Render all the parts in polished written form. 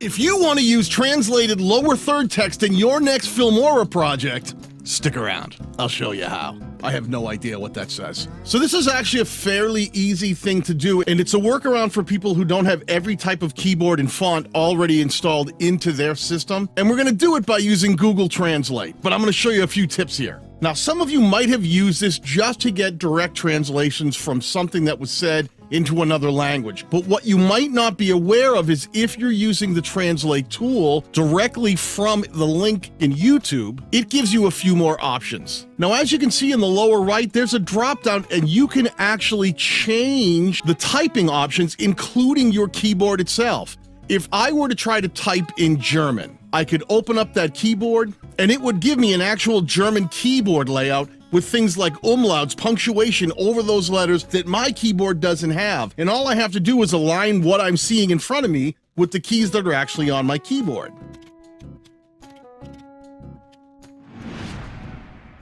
If you want to use translated lower third text in your next Filmora project, stick around. I'll show you how. I have no idea what that says. So this is actually a fairly easy thing to do, and it's a workaround for people who don't have every type of keyboard and font already installed into their system. And we're going to do it by using Google Translate, but I'm going to show you a few tips here. Now, some of you might have used this just to get direct translations from something that was said into another language. But what you might not be aware of is if you're using the Translate tool directly from the link in YouTube, it gives you a few more options. Now, as you can see in the lower right, there's a drop down and you can actually change the typing options, including your keyboard itself. If I were to try to type in German, I could open up that keyboard and it would give me an actual German keyboard layout with things like umlauts, punctuation over those letters that my keyboard doesn't have. And all I have to do is align what I'm seeing in front of me with the keys that are actually on my keyboard.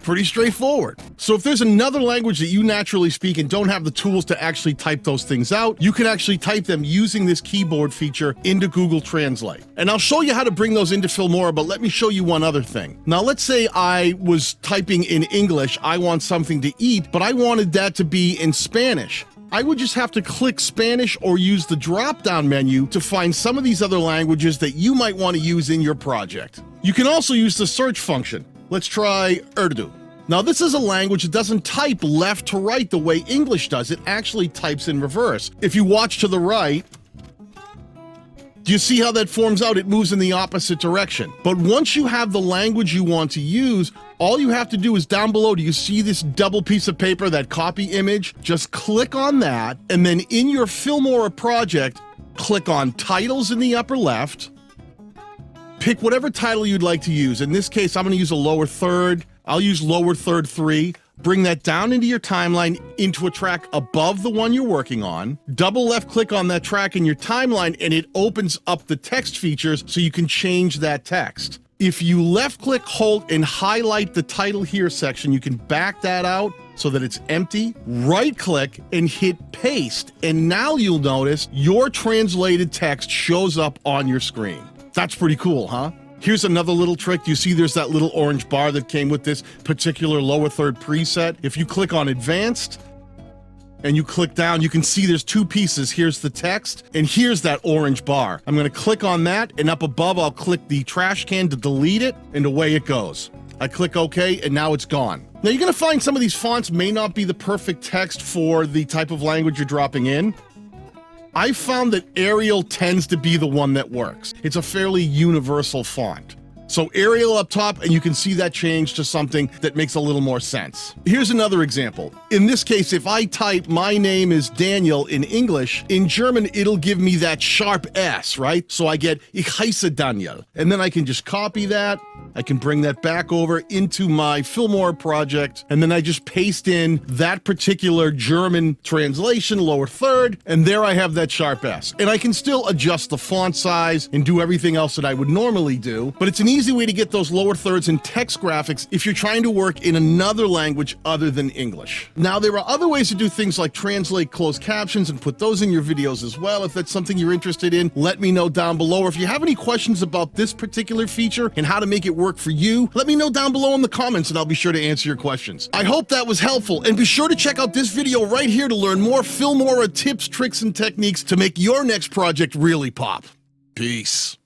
Pretty straightforward. So if there's another language that you naturally speak and don't have the tools to actually type those things out, you can actually type them using this keyboard feature into Google Translate. And I'll show you how to bring those into Filmora, but let me show you one other thing. Now, let's say I was typing in English, I want something to eat, but I wanted that to be in Spanish. I would just have to click Spanish or use the drop-down menu to find some of these other languages that you might want to use in your project. You can also use the search function. Let's try Urdu. Now, this is a language that doesn't type left to right the way English does. It actually types in reverse. If you watch to the right, do you see how that forms out? It moves in the opposite direction. But once you have the language you want to use, all you have to do is down below, do you see this double piece of paper, that copy image? Just click on that, and then in your Filmora project, click on Titles in the upper left. Pick whatever title you'd like to use. In this case, I'm going to use a lower third. I'll use lower third 3. Bring that down into your timeline into a track above the one you're working on. Double left click on that track in your timeline and it opens up the text features so you can change that text. If you left click, hold, and highlight the title here section, you can back that out so that it's empty. Right click and hit paste. And now you'll notice your translated text shows up on your screen. That's pretty cool, huh? Here's another little trick. You see there's that little orange bar that came with this particular lower third preset. If you click on advanced and you click down, you can see there's two pieces. Here's the text and here's that orange bar. I'm going to click on that and up above, I'll click the trash can to delete it and away it goes. I click OK and now it's gone. Now you're going to find some of these fonts may not be the perfect text for the type of language you're dropping in. I found that ARIAL tends to be the one that works. It's a fairly universal font. So ARIAL up top, and you can see that change to something that makes a little more sense. Here's another example. In this case, if I type my name is Daniel in English, in German, it'll give me that sharp S, right? So I get Ich heiße Daniel. And then I can just copy that. I can bring that back over into my Filmora project, and then I just paste in that particular German translation, lower third, and there I have that sharp S. And I can still adjust the font size and do everything else that I would normally do, but it's an easy way to get those lower thirds and text graphics if you're trying to work in another language other than English. Now, there are other ways to do things like translate closed captions and put those in your videos as well. If that's something you're interested in, let me know down below. Or if you have any questions about this particular feature and how to make it work for you, let me know down below in the comments and I'll be sure to answer your questions. I hope that was helpful, and be sure to check out this video right here to learn more Filmora tips, tricks, and techniques to make your next project really pop. Peace.